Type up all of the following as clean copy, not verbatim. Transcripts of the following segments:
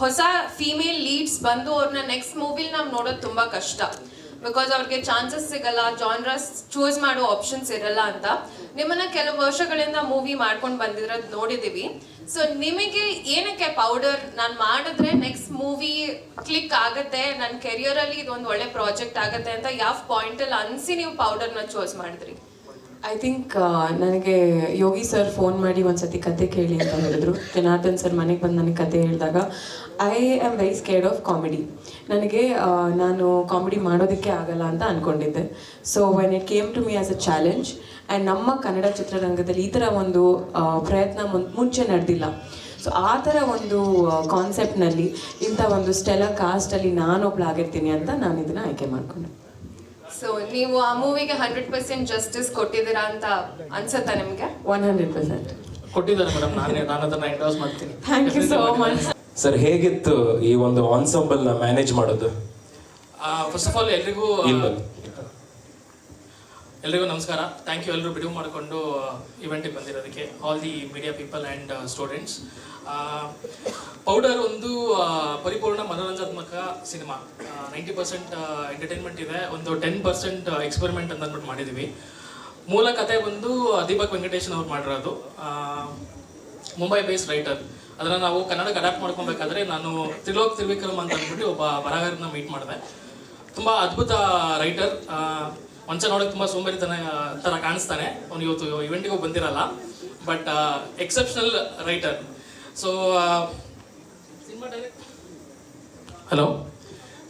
ಹೊಸ female leads ಬಂದು ಅವ್ರನ್ನ ನೆಕ್ಸ್ಟ್ ಮೂವಿಲಿ ನಾವು ನೋಡೋದು ತುಂಬ ಕಷ್ಟ. ಬಿಕಾಸ್ ಅವ್ರಿಗೆ ಚಾನ್ಸಸ್ ಸಿಗಲ್ಲ, ಜಾನ್ರಸ್ ಚೂಸ್ ಮಾಡೋ ಆಪ್ಷನ್ಸ್ ಇರಲ್ಲ ಅಂತ. ನಿಮ್ಮನ್ನ ಕೆಲವು ವರ್ಷಗಳಿಂದ ಮೂವಿ ಮಾಡ್ಕೊಂಡು ಬಂದಿರೋದು ನೋಡಿದ್ದೀವಿ. ಸೊ ನಿಮಗೆ ಏನಕ್ಕೆ ಪೌಡರ್ ನಾನು ಮಾಡಿದ್ರೆ ನೆಕ್ಸ್ಟ್ ಮೂವಿ ಕ್ಲಿಕ್ ಆಗುತ್ತೆ, ನನ್ನ ಕೆರಿಯರಲ್ಲಿ ಇದೊಂದು ಒಳ್ಳೆ ಪ್ರಾಜೆಕ್ಟ್ ಆಗುತ್ತೆ ಅಂತ ಯಾವ ಪಾಯಿಂಟಲ್ಲಿ ಅನಿಸಿ ನೀವು ಪೌಡರ್ನ ಚೂಸ್ ಮಾಡಿದ್ರಿ? ಐ ಥಿಂಕ್ ನನಗೆ ಯೋಗಿ ಸರ್ ಫೋನ್ ಮಾಡಿ ಒಂದ್ಸತಿ ಕತೆ ಕೇಳಿ ಅಂತ ಹೇಳಿದ್ರು. ಜನಾರ್ದನ್ ಸರ್ ಮನೆಗೆ ಬಂದು ನನಗೆ ಕತೆ ಹೇಳಿದಾಗ I am very scared of comedy. ನನಗೆ ನಾನು ಕಾಮಿಡಿ ಮಾಡೋದಕ್ಕೆ ಆಗಲ್ಲ ಅಂತ ಅಂದ್ಕೊಂಡಿದ್ದೆ. So when it came to me as a challenge and ನಮ್ಮ ಕನ್ನಡ ಚಿತ್ರರಂಗದಲ್ಲಿ ಈ ಥರ ಒಂದು ಪ್ರಯತ್ನ ಮುಂಚೆ ನಡೆದಿಲ್ಲ. ಸೊ ಆ ಥರ ಒಂದು ಕಾನ್ಸೆಪ್ಟ್ನಲ್ಲಿ ಇಂಥ ಒಂದು ಸ್ಟೆಲರ್ ಕಾಸ್ಟಲ್ಲಿ ನಾನೊಬ್ಳಾಗಿರ್ತೀನಿ ಅಂತ ನಾನು ಇದನ್ನು ಆಯ್ಕೆ ಮಾಡಿಕೊಂಡೆ. ಸೊ ನೀವು ಆ ಮೂವಿಗೆ 100% ಜಸ್ಟಿಸ್ ಕೊಟ್ಟಿದ್ದೀರಾ ಅಂತ ಅನ್ಸುತ್ತಾ ನಿಮಗೆ? 100% ಕೊಟ್ಟಿದ್ದಾರೆ ಮೇಡಮ್. ನಾನು ಅದನ್ನ ಎಂಡೋರ್ಸ್ ಮಾಡ್ತೀನಿ. Thank you so much sir. ಹೇಗಿತ್ತು ಈ ಒಂದು ಆನ್ಸಂಬಲ್ ನ ಮ್ಯಾನೇಜ್ ಮಾಡೋದು? ಫಸ್ಟ್ ಆಫ್ ಆಲ್ ಎಲ್ರಿಗೂ ನಮಸ್ಕಾರ. ಥ್ಯಾಂಕ್ ಯು ಎಲ್ಲರೂ ಬಿಡುವು ಮಾಡಿಕೊಂಡು ಇವೆಂಟಿಗೆ ಬಂದಿರೋದಕ್ಕೆ, all the media people and students. Powder ಒಂದು ಪರಿಪೂರ್ಣ ಮನೋರಂಜನಾತ್ಮಕ ಸಿನಿಮಾ. 90% ಎಂಟರ್ಟೈನ್ಮೆಂಟ್ ಇದೆ, ಒಂದು 10% ಎಕ್ಸ್ಪೆರಿಮೆಂಟ್ ಅಂತ ಅಂದ್ಬಿಟ್ಟು ಮಾಡಿದ್ದೀವಿ. ಮೂಲ ಕತೆ ಬಂದು ದೀಪಕ್ ವೆಂಕಟೇಶನ್ ಅವ್ರು ಮಾಡಿರೋದು. Mumbai based writer. ಅದನ್ನು ನಾವು ಕನ್ನಡಕ್ಕೆ ಅಡಾಪ್ಟ್ ಮಾಡ್ಕೊಬೇಕಾದ್ರೆ ನಾನು ತ್ರಿಲೋಕ್ ತ್ರಿವಿಕ್ರಮ್ ಅಂತ ಅಂದ್ಬಿಟ್ಟು ಒಬ್ಬ ಬರಹಗಾರನ ಮೀಟ್ ಮಾಡಿದೆ. ತುಂಬ ಅದ್ಭುತ ರೈಟರ್. ಒಂದ್ಸಲ ನೋಡೋಕೆ ತುಂಬ ಸೋಂಬೇರಿತನ ಥರ ಕಾಣಿಸ್ತಾನೆ. ಅವ್ನು ಇವತ್ತು ಇವೆಂಟಿಗೂ ಬಂದಿರಲ್ಲ, but exceptional writer. So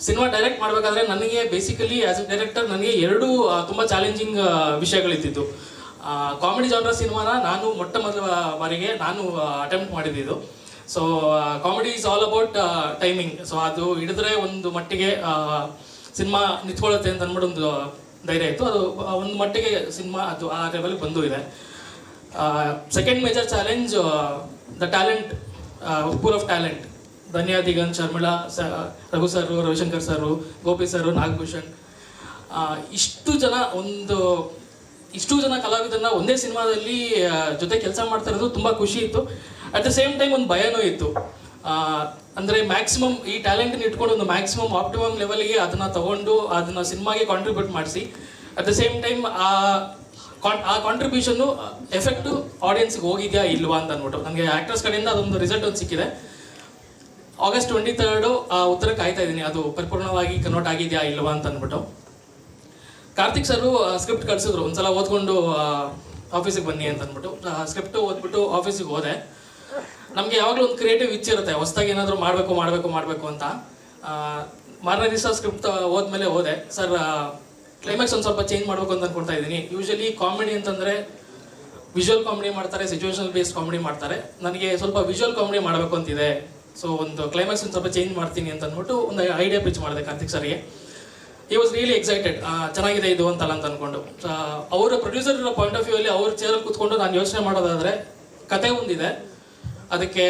cinema direct ಮಾಡಬೇಕಾದ್ರೆ ನನಗೆ ಬೇಸಿಕಲಿ ಆ್ಯಸ್ ಎ ಡೈರೆಕ್ಟರ್ ನನಗೆ ಎರಡು ತುಂಬ ಚಾಲೆಂಜಿಂಗ್ ವಿಷಯಗಳಿದ್ದಿದ್ದು. ಕಾಮಿಡಿ ಜಾನರ್ ಸಿನಿಮಾನ ನಾನು ಮೊಟ್ಟ ಮೊದಲ ಬಾರಿಗೆ ಅಟೆಂಪ್ಟ್ ಮಾಡಿದ್ದು. So comedy is all about timing. So ಅದು ಹಿಡಿದ್ರೆ ಒಂದು ಮಟ್ಟಿಗೆ ಸಿನಿಮಾ ನಿಂತ್ಕೊಳ್ಳುತ್ತೆ ಅಂತ ಅಂದ್ಬಿಟ್ಟು ಒಂದು ಧೈರ್ಯ ಇತ್ತು. ಅದು ಒಂದು ಮಟ್ಟಿಗೆ ಸಿನಿಮಾ ಅದು ಆ ಲೆವೆಲ್ಗೆ ಬಂದು ಇದೆ. Second major challenge the talent, pool of talent. Dhanya, Diganth, Sharmila, Raghu sir, Ravishankar sir, Gopi sir, Nagabhushan, ಇಷ್ಟು ಜನ ಕಲಾವಿದರನ್ನ ಒಂದೇ ಸಿನಿಮಾದಲ್ಲಿ ಜೊತೆ ಕೆಲಸ ಮಾಡ್ತಾ ಇರೋದು ತುಂಬ ಖುಷಿ ಇತ್ತು. ಅಟ್ ದ ಸೇಮ್ ಟೈಮ್ ಒಂದು ಭಯನೂ ಇತ್ತು. ಅಂದರೆ ಮ್ಯಾಕ್ಸಿಮಮ್ ಈ ಟ್ಯಾಲೆಂಟನ್ನು ಇಟ್ಕೊಂಡು ಒಂದು ಮ್ಯಾಕ್ಸಿಮಮ್ ಆಪ್ಟಿಮಮ್ ಲೆವೆಲ್ಗೆ ಅದನ್ನು ತಗೊಂಡು ಅದನ್ನು ಸಿನಿಮಾಗೆ ಕಾಂಟ್ರಿಬ್ಯೂಟ್ ಮಾಡಿಸಿ, ಅಟ್ ದ ಸೇಮ್ ಟೈಮ್ ಆ ಕಾಂಟ್ರಿಬ್ಯೂಷನ್ನು ಎಫೆಕ್ಟು ಆಡಿಯನ್ಸ್ಗೆ ಹೋಗಿದೆಯಾ ಇಲ್ವಾ ಅಂತ ಅಂದ್ಬಿಟ್ಟು ನನಗೆ ಆ್ಯಕ್ಟರ್ಸ್ ಕಡೆಯಿಂದ ಅದೊಂದು ರಿಸಲ್ಟ್ ಒಂದು ಸಿಕ್ಕಿದೆ. August 23 ಆ ಉತ್ತರ ಕಾಯ್ತಾ ಇದ್ದೀನಿ, ಅದು ಪರಿಪೂರ್ಣವಾಗಿ ಕನ್ವರ್ಟ್ ಆಗಿದೆಯಾ ಇಲ್ವಾ ಅಂತ ಅಂದ್ಬಿಟ್ಟು. ಕಾರ್ತಿಕ್ ಸರು ಸ್ಕ್ರಿಪ್ಟ್ ಕಳಿಸಿದ್ರು, ಒಂದ್ಸಲ ಓದ್ಕೊಂಡು ಆಫೀಸಿಗೆ ಬನ್ನಿ ಅಂತ ಅಂದ್ಬಿಟ್ಟು. ಸ್ಕ್ರಿಪ್ಟು ಓದ್ಬಿಟ್ಟು ಆಫೀಸಿಗೆ ಹೋದೆ. ನಮಗೆ ಯಾವಾಗಲೂ ಒಂದು ಕ್ರಿಯೇಟಿವ್ ಇಚ್ಛೆ ಇರುತ್ತೆ, ಹೊಸದಾಗಿ ಏನಾದರೂ ಮಾಡಬೇಕು ಅಂತ. ಮಾರನೇ ದಿವಸ ಸ್ಕ್ರಿಪ್ಟ್ ಹೋದ್ಮೇಲೆ ಹೋದೆ. ಸರ್, ಕ್ಲೈಮ್ಯಾಕ್ಸ್ ಒಂದು ಸ್ವಲ್ಪ ಚೇಂಜ್ ಮಾಡಬೇಕು ಅಂತ ಅನ್ಕೊಳ್ತಾ ಇದ್ದೀನಿ. ಯೂಶಲಿ ಕಾಮಿಡಿ ಅಂತಂದರೆ ವಿಜುವಲ್ ಕಾಮಿಡಿ ಮಾಡ್ತಾರೆ, ಸಿಚುವೇಶನಲ್ ಬೇಸ್ಡ್ ಕಾಮಿಡಿ ಮಾಡ್ತಾರೆ. ನನಗೆ ಸ್ವಲ್ಪ ವಿಜುವಲ್ ಕಾಮಿಡಿ ಮಾಡಬೇಕು ಅಂತಿದೆ. ಸೊ ಒಂದು ಕ್ಲೈಮ್ಯಾಕ್ಸ್ ಒಂದು ಸ್ವಲ್ಪ ಚೇಂಜ್ ಮಾಡ್ತೀನಿ ಅಂತ ಅಂದ್ಬಿಟ್ಟು ಒಂದು ಐಡಿಯಾ ಪಿಚ್ ಮಾಡಿದೆ ಕಾರ್ತಿಕ್ ಸರ್ಗೆ. ಈ ವಾಸ್ ರಿಯಲಿ ಎಕ್ಸೈಟೆಡ್. ಚೆನ್ನಾಗಿದೆ ಇದು ಅಂತಲ್ಲ ಅಂತ ಅಂದ್ಕೊಂಡು. ಅವರ ಪ್ರೊಡ್ಯೂಸರ್ ಪಾಯಿಂಟ್ ಆಫ್ ವ್ಯೂ ಅಲ್ಲಿ ಅವ್ರ ಚೇರಲ್ಲಿ ಕೂತ್ಕೊಂಡು ನಾನು ಯೋಚನೆ ಮಾಡೋದಾದರೆ, ಕತೆ ಒಂದಿದೆ, ಅದಕ್ಕೆ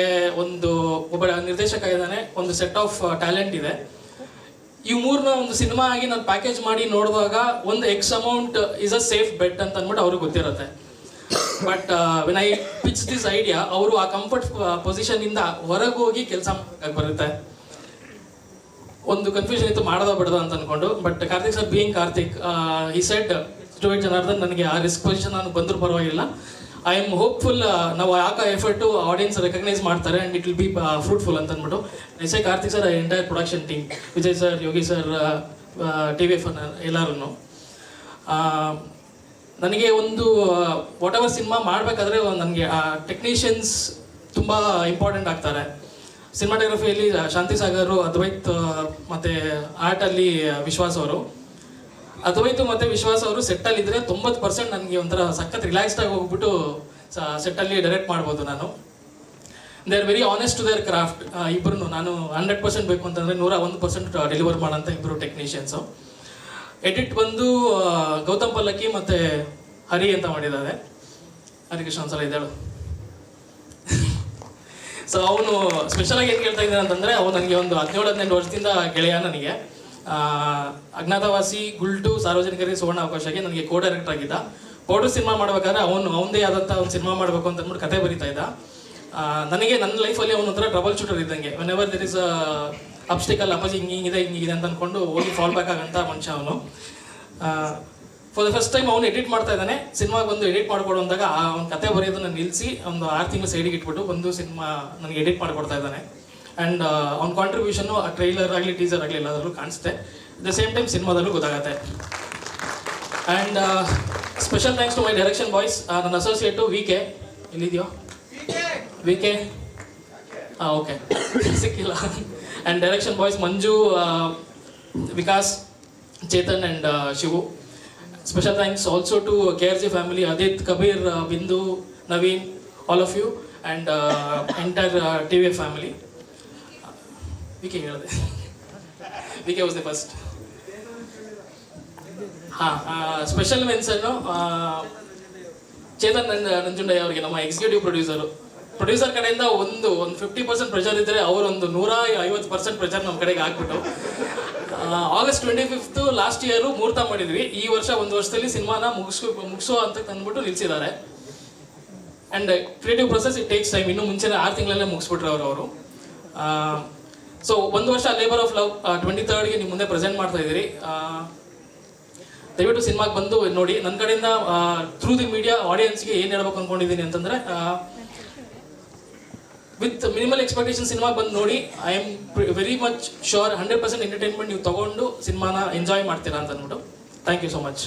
ಒಬ್ಬ ನಿರ್ದೇಶಕ ಇದ್ದಾನೆ, ಒಂದು ಸೆಟ್ ಆಫ್ ಟ್ಯಾಲೆಂಟ್ ಇದೆ. ಈ ಮೂರನ್ನ ಒಂದು ಸಿನಿಮಾ ಆಗಿ ನಾನು ಪ್ಯಾಕೇಜ್ ಮಾಡಿ ನೋಡಿದಾಗ ಒಂದು X amount is a safe bet ಅಂತ ಅಂದ್ಬಿಟ್ಟು ಅವ್ರಿಗೆ ಗೊತ್ತಿರುತ್ತೆ. But when I pitch this idea, ಅವರು ಆ ಕಂಫರ್ಟ್ ಪೊಸಿಷನಿಂದ ಹೊರಗೆ ಹೋಗಿ ಕೆಲಸ ಮಾಡೋಕ್ಕಾಗಿ ಬರುತ್ತೆ. ಒಂದು ಕನ್ಫ್ಯೂಷನ್ ಇತ್ತು, ಮಾಡೋದ ಬಿಡೋದ ಅಂತ ಅಂದ್ಕೊಂಡು. But Karthik sir being Karthik, he said student Janardhan, ನನಗೆ ಆ ರಿಸ್ಕ್ ಪೊಸಿಷನ್ ನಾನು ಬಂದರೂ ಪರವಾಗಿಲ್ಲ. ಐ ಆಮ್ ಹೋಪ್ಫುಲ್ ನಾವು ಹಾಕೋ ಎಫರ್ಟು ಆಡಿಯನ್ಸ್ ರೆಕಗ್ನೈಸ್ ಮಾಡ್ತಾರೆ and it will be fruitful ಅಂತ ಅಂದ್ಬಿಟ್ಟು. I Karthik sir, entire production team, Vijay sir, Yogi sir, TVF ಎಲ್ಲರೂ. ನನಗೆ ಒಂದು ವಾಟ್ ಎವರ್ ಸಿನಿಮಾ ಮಾಡಬೇಕಾದ್ರೆ ನನಗೆ ಟೆಕ್ನಿಷಿಯನ್ಸ್ ತುಂಬ ಇಂಪಾರ್ಟೆಂಟ್ ಆಗ್ತಾರೆ. ಸಿನಿಮಾಟೋಗ್ರಫಿಯಲ್ಲಿ ಶಾಂತಿ ಸಾಗರು, ಅದ್ವೈತ್ ಮತ್ತು ಆರ್ಟಲ್ಲಿ ವಿಶ್ವಾಸ್ ಅವರು. ಅದ್ವೈತು ಮತ್ತು ವಿಶ್ವಾಸ್ ಅವರು ಸೆಟ್ಟಲ್ಲಿದ್ದರೆ 90% ನನಗೆ ಒಂಥರ ಸಖತ್ ರಿಲ್ಯಾಕ್ಸ್ಡಾಗಿ ಹೋಗ್ಬಿಟ್ಟು ಸೆಟ್ಟಲ್ಲಿ ಡೈರೆಕ್ಟ್ ಮಾಡ್ಬೋದು ನಾನು. They are very honest to their craft. ಇಬ್ಬರು ನಾನು 100% ಬೇಕು ಅಂತಂದರೆ 101% ಡೆಲಿವರ್ ಮಾಡೋಂಥ ಇಬ್ಬರು ಟೆಕ್ನಿಷಿಯನ್ಸು. ಎಡಿಟ್ ಬಂದು ಗೌತಮ್ ಪಲ್ಲಕ್ಕಿ ಮತ್ತು ಹರಿ ಅಂತ ಮಾಡಿದ್ದಾರೆ. ಹರಿಕೃಷ್ಣ ಒಂದ್ಸಲ ಇದ್ದಾಳು. ಸೊ ಅವನು ಸ್ಪೆಷಲಾಗಿ ಏನು ಕೇಳ್ತಾ ಇದ್ದಾನೆ ಅಂತಂದರೆ, ಅವನು ನನಗೆ ಒಂದು 17-18 ವರ್ಷದಿಂದ ಗೆಳೆಯ. ನನಗೆ ಅಜ್ಞಾತವಾಸಿ, ಗುಲ್ಟು, ಸಾರ್ವಜನಿಕರಿಗೆ ಸುವರ್ಣ ಅವಕಾಶಕ್ಕೆ ನನಗೆ ಕೋ ಡೈರೆಕ್ಟರ್ ಆಗಿದ್ದ. ಪೌಡರ್ ಸಿನಿಮಾ ಮಾಡ್ಬೇಕಾದ್ರೆ ಅವನದೇ ಆದಂಥ ಒಂದು ಸಿನಿಮಾ ಮಾಡಬೇಕು ಅಂತ ಅಂದ್ಬಿಟ್ಟು ಕತೆ ಬರೀತಾ ಇದ್ದ. ನನಗೆ ನನ್ನ ಲೈಫಲ್ಲಿ ಅವನೊಂಥರ ಟ್ರಬಲ್ ಶೂಟರ್ ಇದ್ದಂಗೆ. ವೆನ್ ಎವರ್ ದರ್ ಇಸ್ ಅಬ್ಸ್ಟಿಕಲ್ ಅಪ್ಪಾಜಿ ಹಿಂಗಿದೆ ಅಂತ ಅಂದ್ಕೊಂಡು ಹೋಗಿ ಫಾಲ್ ಬ್ಯಾಕ್ ಆಗಂತ ಮನುಷ್ಯ ಅವನು. ಫಾರ್ ದ ಫಸ್ಟ್ ಟೈಮ್ ಅವನು ಎಡಿಟ್ ಮಾಡ್ತಾ ಇದ್ದಾನೆ. ಸಿನಿಮಾಗೆ ಬಂದು ಎಡಿಟ್ ಮಾಡ್ಕೊಡು ಅಂದಾಗ ಅವ್ನ ಕತೆ ಬರೆಯೋದನ್ನ ನಿಲ್ಲಿಸಿ ಒಂದು 6 ತಿಂಗಳು ಸೈಡಿಗೆ ಇಟ್ಬಿಟ್ಟು ಬಂದು ಸಿನಿಮಾ ನನಗೆ ಎಡಿಟ್ ಮಾಡಿಕೊಡ್ತಾ ಇದ್ದಾನೆ. ಆ್ಯಂಡ್ ಅವ್ನ ಕಾಂಟ್ರಿಬ್ಯೂಷನ್ನು ಆ ಟ್ರೈಲರ್ ಆಗಲಿ ಟೀಸರ್ ಆಗಲಿ ಎಲ್ಲದರಲ್ಲೂ ಕಾಣಿಸುತ್ತೆ. ಅಟ್ ದ ಸೇಮ್ ಟೈಮ್ ಸಿನಿಮಾದಲ್ಲೂ ಗೊತ್ತಾಗುತ್ತೆ. And special thanks to my direction boys. ನನ್ನ ಅಸೋಸಿಯೇಟು ವಿ.ಕೆ. ಎಲ್ಲಿದೆಯೋ ವಿ.ಕೆ. ಓಕೆ ಸಿಕ್ಕಿಲ್ಲ. And direction boys Manju, Vikas, Chetan and Shivu. Special thanks also to KRG family, Adit, Kabir, Bindu, Naveen, all of you, and entire TVF family. VK ಹೇಳಿದೆ. VK was the first. Special ಮೆನ್ಸನ್ನು ಚೇತನ್ ನಂಜುಂಡಯ್ಯ ಅವರಿಗೆ, ನಮ್ಮ executive producer ಕಡೆಯಿಂದ ಒಂದು 50% pressure ಇದ್ದರೆ ಅವರೊಂದು 150% pressure ನಮ್ಮ ಕಡೆಗೆ ಹಾಕ್ಬಿಟ್ಟು August 25th ಲಾಸ್ಟ್ ಇಯರು ಮುಹೂರ್ತ ಮಾಡಿದ್ವಿ. ಈ ವರ್ಷ 1 ವರ್ಷದಲ್ಲಿ ಸಿನಿಮಾನ ಮುಗಿಸೋ ಅಂತ ತಂದ್ಬಿಟ್ಟು ನಿಲ್ಲಿಸಿದ್ದಾರೆ. And creative process it takes time. ಇನ್ನೂ ಮುಂಚೆನೇ 6 ತಿಂಗಳಲ್ಲೇ ಮುಗಿಸ್ಬಿಟ್ರೆ ಅವರು. ಸೊ 1 ವರ್ಷ ಲೇಬರ್ ಆಫ್ ಲವ್ 23rd ನಿಮ್ಮ ಮುಂದೆ ಪ್ರೆಸೆಂಟ್ ಮಾಡ್ತಾ ಇದ್ದೀರಿ. ದಯವಿಟ್ಟು ಸಿನಿಮಾಗೆ ಬಂದು ನೋಡಿ. ನನ್ನ ಕಡೆಯಿಂದ ಥ್ರೂ ದಿ ಮೀಡಿಯಾ ಆಡಿಯನ್ಸ್ಗೆ ಏನು ಹೇಳ್ಬೇಕು ಅಂದ್ಕೊಂಡಿದ್ದೀನಿ ಅಂತಂದರೆ, ವಿತ್ ಮಿನಿಮಲ್ ಎಕ್ಸ್ಪೆಕ್ಟೇಷನ್ ಸಿನಿಮಾಗೆ ಬಂದು ನೋಡಿ. I am very much sure 100% entertainment ನೀವು ತೊಗೊಂಡು ಸಿನಿಮಾನ ಎಂಜಾಯ್ ಮಾಡ್ತೀರಾ ಅಂತ ಅಂದ್ಬಿಟ್ಟು. Thank you so much.